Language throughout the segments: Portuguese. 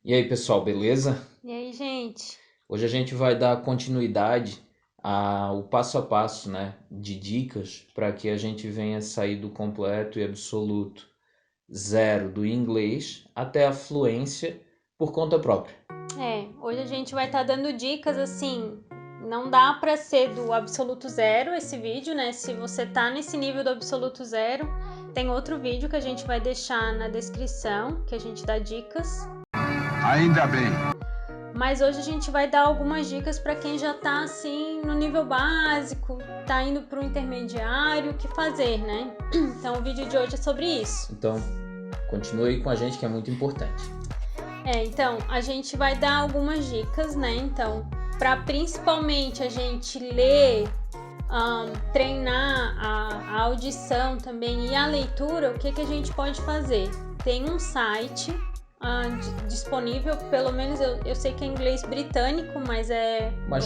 E aí, pessoal, beleza? E aí, gente? Hoje a gente vai dar continuidade ao passo a passo, né, de dicas para que a gente venha sair do completo e absoluto zero do inglês até a fluência por conta própria. Hoje a gente vai estar dando dicas assim. Não dá pra ser do absoluto zero esse vídeo, né? Se você tá nesse nível do absoluto zero, tem outro vídeo que a gente vai deixar na descrição, que a gente dá dicas. Ainda bem. Mas hoje a gente vai dar algumas dicas para quem já tá assim no nível básico, tá indo pro intermediário, o que fazer, né? Então o vídeo de hoje é sobre isso. Então, continue com a gente que é muito importante. Então, a gente vai dar algumas dicas, né? Então, para principalmente a gente ler, treinar a audição também e a leitura, o que a gente pode fazer? Tem um site disponível, pelo menos eu sei que é inglês britânico, mas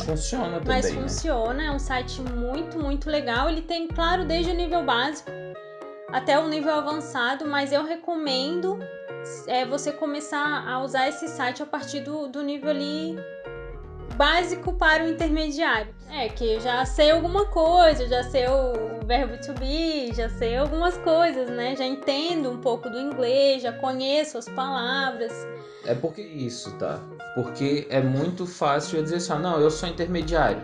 funciona também, mas funciona, é um site muito, muito legal. Ele tem, claro, desde o nível básico até o nível avançado, mas eu recomendo você começar a usar esse site a partir do nível ali básico para o intermediário. Que eu já sei alguma coisa, já sei o verbo to be, já sei algumas coisas, né? Já entendo um pouco do inglês, já conheço as palavras. É porque isso, tá? Porque é muito fácil eu dizer assim, não, eu sou intermediário.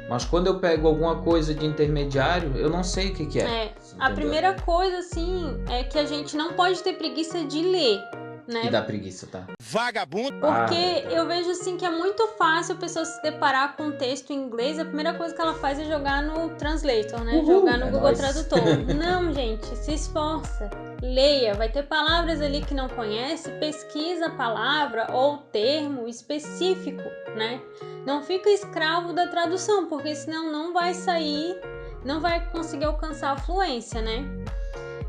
Mas quando eu pego alguma coisa de intermediário, eu não sei o que é. A primeira coisa, assim, é que a gente não pode ter preguiça de ler, né? E dá preguiça, tá? Vagabundo. Porque eu vejo, assim, que é muito fácil a pessoa se deparar com um texto em inglês. A primeira coisa que ela faz é jogar no Translator, né? Jogar no Google Tradutor. Não, gente, se esforça. Leia, vai ter palavras ali que não conhece, pesquisa a palavra ou termo específico, né? Não fica escravo da tradução, porque senão não vai sair, não vai conseguir alcançar a fluência, né?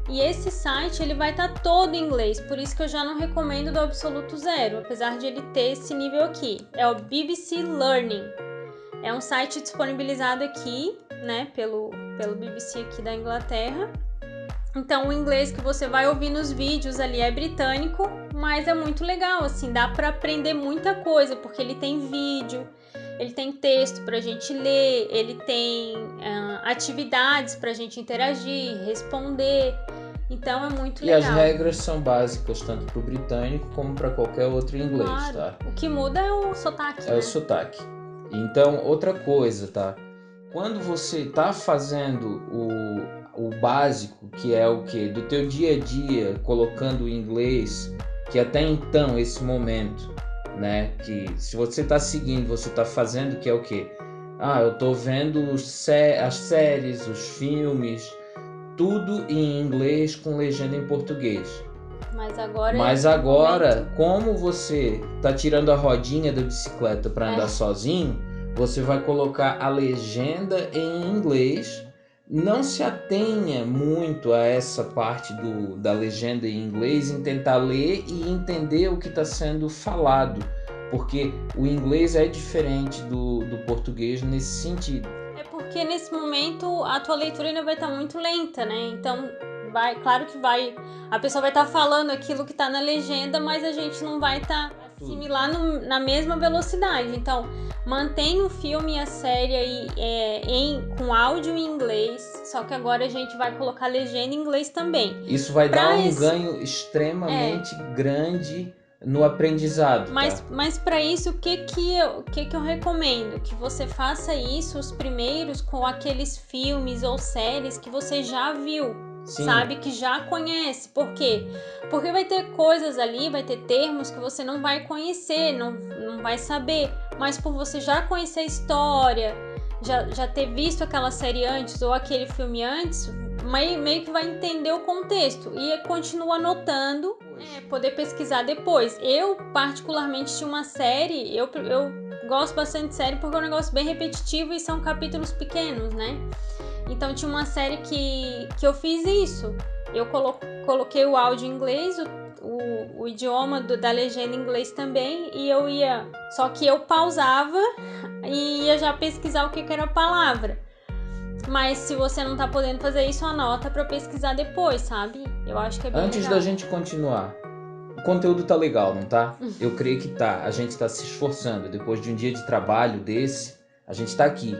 E esse site, ele vai estar todo em inglês, por isso que eu já não recomendo do absoluto zero, apesar de ele ter esse nível aqui. É o BBC Learning. É um site disponibilizado aqui, né, pelo BBC aqui da Inglaterra. Então, o inglês que você vai ouvir nos vídeos ali é britânico, mas é muito legal, assim, dá para aprender muita coisa, porque ele tem vídeo, ele tem texto pra gente ler, ele tem atividades pra gente interagir, responder. Então é muito legal. E as regras são básicas tanto para o britânico como para qualquer outro inglês, claro, tá? O que muda é o sotaque, É, né? O sotaque. Então, outra coisa, tá? Quando você tá fazendo o básico, que é o quê? Do teu dia a dia, colocando o inglês, que até então, esse momento, né? Que se você tá seguindo, você tá fazendo, que é o quê? Eu tô vendo as séries, os filmes, tudo em inglês com legenda em português. Mas agora, como você tá tirando a rodinha da bicicleta para andar sozinho, você vai colocar a legenda em inglês. Não se atenha muito a essa parte da legenda em inglês, em tentar ler e entender o que está sendo falado, porque o inglês é diferente do português nesse sentido. Porque nesse momento a tua leitura ainda vai estar muito lenta, né? Então, claro que a pessoa vai estar falando aquilo que está na legenda, mas a gente não vai estar assimilar na mesma velocidade. Então, mantém o filme e a série aí com áudio em inglês, só que agora a gente vai colocar legenda em inglês também. Isso vai dar um ganho extremamente grande no aprendizado. Mas para isso, o que eu recomendo? Que você faça isso os primeiros com aqueles filmes ou séries que você já viu. Sim. Sabe, que já conhece. Por quê? Porque vai ter coisas ali, vai ter termos que você não vai conhecer, não vai saber. Mas por você já conhecer a história, já ter visto aquela série antes ou aquele filme antes, meio que vai entender o contexto e continua anotando, poder pesquisar depois. Eu, particularmente, tinha uma série, eu gosto bastante de série porque é um negócio bem repetitivo e são capítulos pequenos, né? Então tinha uma série que eu fiz isso. Eu coloquei o áudio em inglês, o idioma da legenda em inglês também, e só que eu pausava e ia já pesquisar o que era a palavra. Mas se você não tá podendo fazer isso, anota pra pesquisar depois, sabe? Eu acho que é bem Antes legal. da gente continuar, O conteúdo tá legal, não tá? Eu creio que tá. A gente tá se esforçando. Depois de um dia de trabalho desse, a gente tá aqui,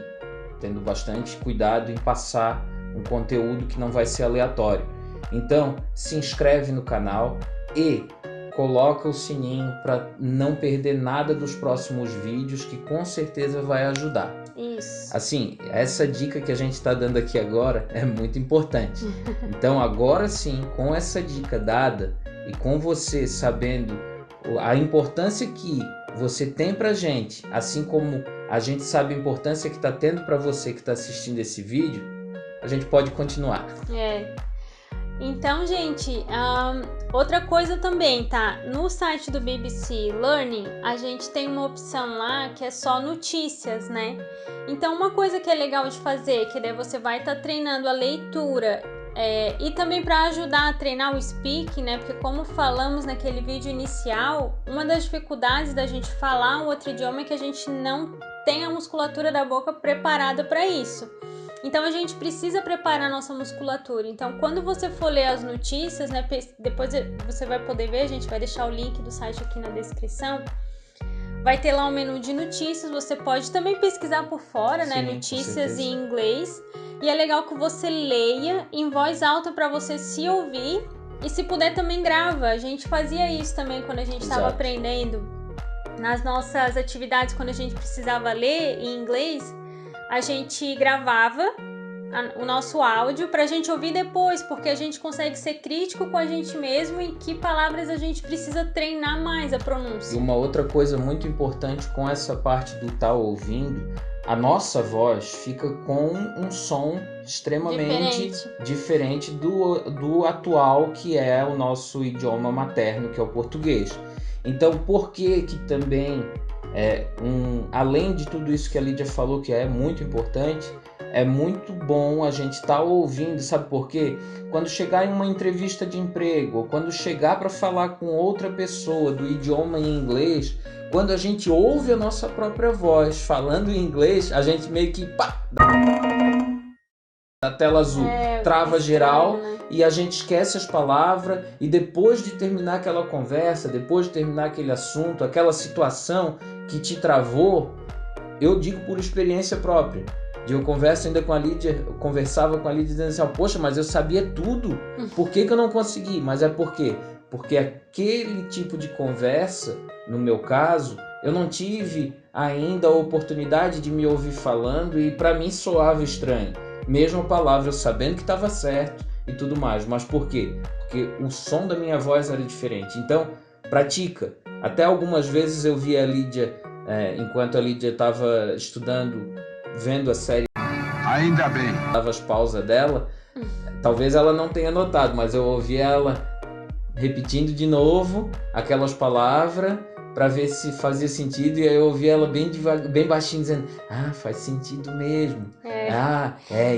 tendo bastante cuidado em passar um conteúdo que não vai ser aleatório. Então, se inscreve no canal e coloca o sininho para não perder nada dos próximos vídeos, que com certeza vai ajudar. Isso. Assim, essa dica que a gente está dando aqui agora é muito importante. Então, agora sim, com essa dica dada e com você sabendo a importância que você tem pra gente, assim como a gente sabe a importância que está tendo para você que está assistindo esse vídeo, a gente pode continuar. Então, gente, outra coisa também, tá? No site do BBC Learning, a gente tem uma opção lá que é só notícias, né? Então, uma coisa que é legal de fazer, que daí você vai estar treinando a leitura e também para ajudar a treinar o speaking, né? Porque como falamos naquele vídeo inicial, uma das dificuldades da gente falar um outro idioma é que a gente não tem a musculatura da boca preparada para isso. Então, a gente precisa preparar a nossa musculatura. Então, quando você for ler as notícias, né, depois você vai poder ver, a gente vai deixar o link do site aqui na descrição. Vai ter lá um menu de notícias, você pode também pesquisar por fora, né, notícias em inglês. E é legal que você leia em voz alta para você se ouvir. E se puder também grava. A gente fazia isso também quando a gente estava aprendendo. Nas nossas atividades, quando a gente precisava ler em inglês, a gente gravava o nosso áudio pra gente ouvir depois, porque a gente consegue ser crítico com a gente mesmo e que palavras a gente precisa treinar mais a pronúncia. E uma outra coisa muito importante com essa parte do tá ouvindo, a nossa voz fica com um som extremamente diferente do atual, que é o nosso idioma materno, que é o português. Então, por que também... além de tudo isso que a Lídia falou, que é muito importante, é muito bom a gente estar ouvindo, sabe por quê? Quando chegar em uma entrevista de emprego, ou quando chegar para falar com outra pessoa do idioma em inglês, quando a gente ouve a nossa própria voz falando em inglês, a gente meio que a tela azul trava geral, né? E a gente esquece as palavras, e depois de terminar aquela conversa, depois de terminar aquele assunto, aquela situação que te travou, eu digo por experiência própria. Eu conversava com a Lídia dizendo assim, poxa, mas eu sabia tudo, por que eu não consegui? Mas é por quê? Porque aquele tipo de conversa, no meu caso, eu não tive ainda a oportunidade de me ouvir falando e para mim soava estranho. Mesmo a palavra eu sabendo que estava certo e tudo mais. Mas por quê? Porque o som da minha voz era diferente. Então, pratica. Até algumas vezes eu vi a Lídia, enquanto a Lídia estava estudando, vendo a série, ainda bem, dava as pausas dela, talvez ela não tenha notado, mas eu ouvi ela repetindo de novo aquelas palavras para ver se fazia sentido, e aí eu ouvi ela bem baixinho dizendo, faz sentido mesmo.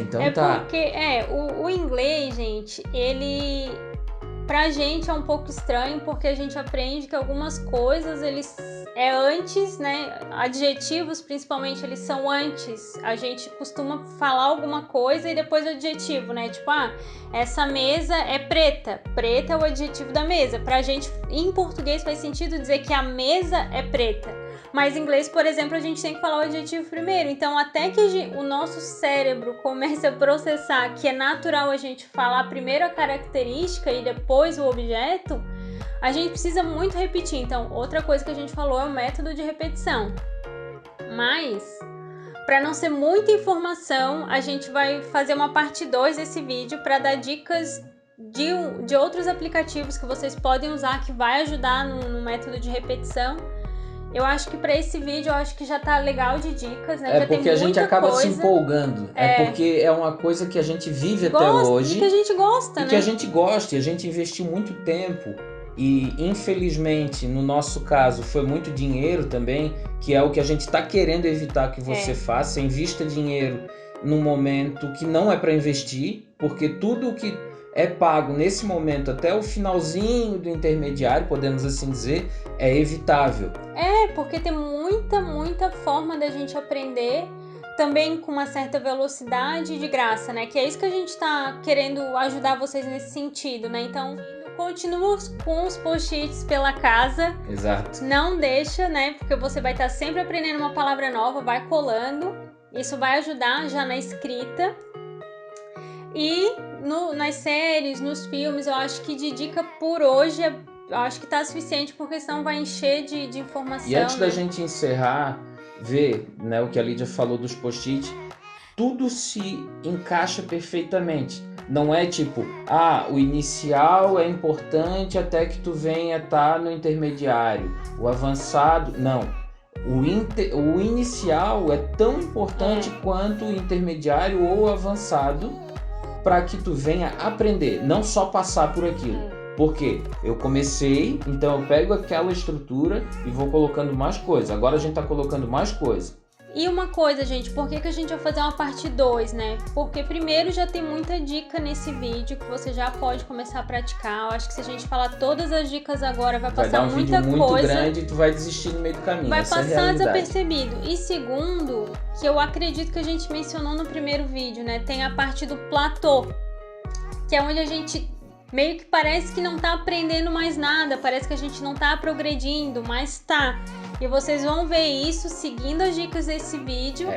Então tá. Porque o inglês, gente, ele pra gente é um pouco estranho, porque a gente aprende que algumas coisas eles antes, né? Adjetivos, principalmente, eles são antes. A gente costuma falar alguma coisa e depois o adjetivo, né? Tipo, essa mesa é preta. Preta é o adjetivo da mesa. Pra gente, em português, faz sentido dizer que a mesa é preta. Mas em inglês, por exemplo, a gente tem que falar o adjetivo primeiro. Então, até que o nosso cérebro comece a processar que é natural a gente falar primeiro a característica e depois o objeto, a gente precisa muito repetir. Então, outra coisa que a gente falou é o método de repetição. Mas, para não ser muita informação, a gente vai fazer uma parte 2 desse vídeo para dar dicas de outros aplicativos que vocês podem usar que vai ajudar no método de repetição. Eu acho que para esse vídeo, eu acho que já tá legal de dicas, né? Já porque tem a gente acaba coisa. se empolgando. Porque é uma coisa que a gente vive até hoje. E que a gente gosta, né? E que a gente gosta, e a gente investiu muito tempo. E infelizmente, no nosso caso, foi muito dinheiro também, que é o que a gente está querendo evitar que você faça. Invista dinheiro num momento que não é para investir, porque tudo o que é pago nesse momento até o finalzinho do intermediário, podemos assim dizer, é evitável. Porque tem muita forma da gente aprender, também com uma certa velocidade e de graça, né? Que é isso que a gente tá querendo ajudar vocês nesse sentido, né? Então, Continua com os post-its pela casa. Exato. Não deixa, né? Porque você vai estar sempre aprendendo uma palavra nova, vai colando. Isso vai ajudar já na escrita. E nas séries, nos filmes, eu acho que de dica por hoje, eu acho que tá suficiente, porque senão vai encher de informação. E antes da né? gente encerrar, ver, né, o que a Lídia falou dos post-it, tudo se encaixa perfeitamente. Não é tipo, o inicial é importante até que tu venha estar no intermediário. O avançado, não. O inicial é tão importante quanto o intermediário ou o avançado para que tu venha aprender, não só passar por aquilo. Porque eu comecei, então eu pego aquela estrutura e vou colocando mais coisa. Agora a gente tá colocando mais coisa. E uma coisa, gente, por que a gente vai fazer uma parte 2, né? Porque primeiro já tem muita dica nesse vídeo que você já pode começar a praticar. Eu acho que se a gente falar todas as dicas agora, vai passar dar um muita vídeo muito coisa. grande e tu vai desistir no meio do caminho. Vai Essa é a passar realidade. desapercebido. E segundo, que eu acredito que a gente mencionou no primeiro vídeo, né? Tem a parte do platô, que é onde a gente meio que parece que não tá aprendendo mais nada, parece que a gente não tá progredindo, mas tá. E vocês vão ver isso seguindo as dicas desse vídeo.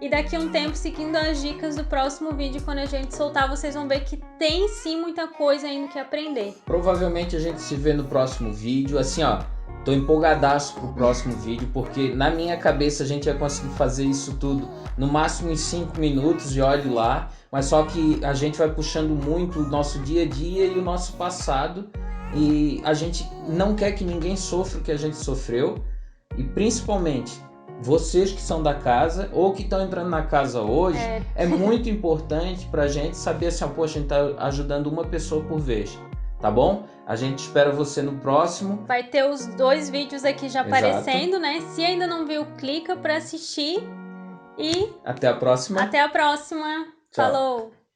E daqui a um tempo, seguindo as dicas do próximo vídeo, quando a gente soltar, vocês vão ver que tem sim muita coisa ainda que aprender. Provavelmente a gente se vê no próximo vídeo. Assim, ó, tô empolgadaço pro próximo vídeo, porque na minha cabeça a gente vai conseguir fazer isso tudo no máximo em 5 minutos, e olhe lá. Mas só que a gente vai puxando muito o nosso dia a dia e o nosso passado. E a gente não quer que ninguém sofra o que a gente sofreu. E principalmente vocês que são da casa ou que estão entrando na casa hoje, é muito importante pra gente saber assim, poxa, a gente tá ajudando uma pessoa por vez, tá bom? A gente espera você no próximo. Vai ter os 2 vídeos aqui já Exato. aparecendo, né? Se ainda não viu, clica pra assistir. E até a próxima. até a próxima. Tchau. Falou!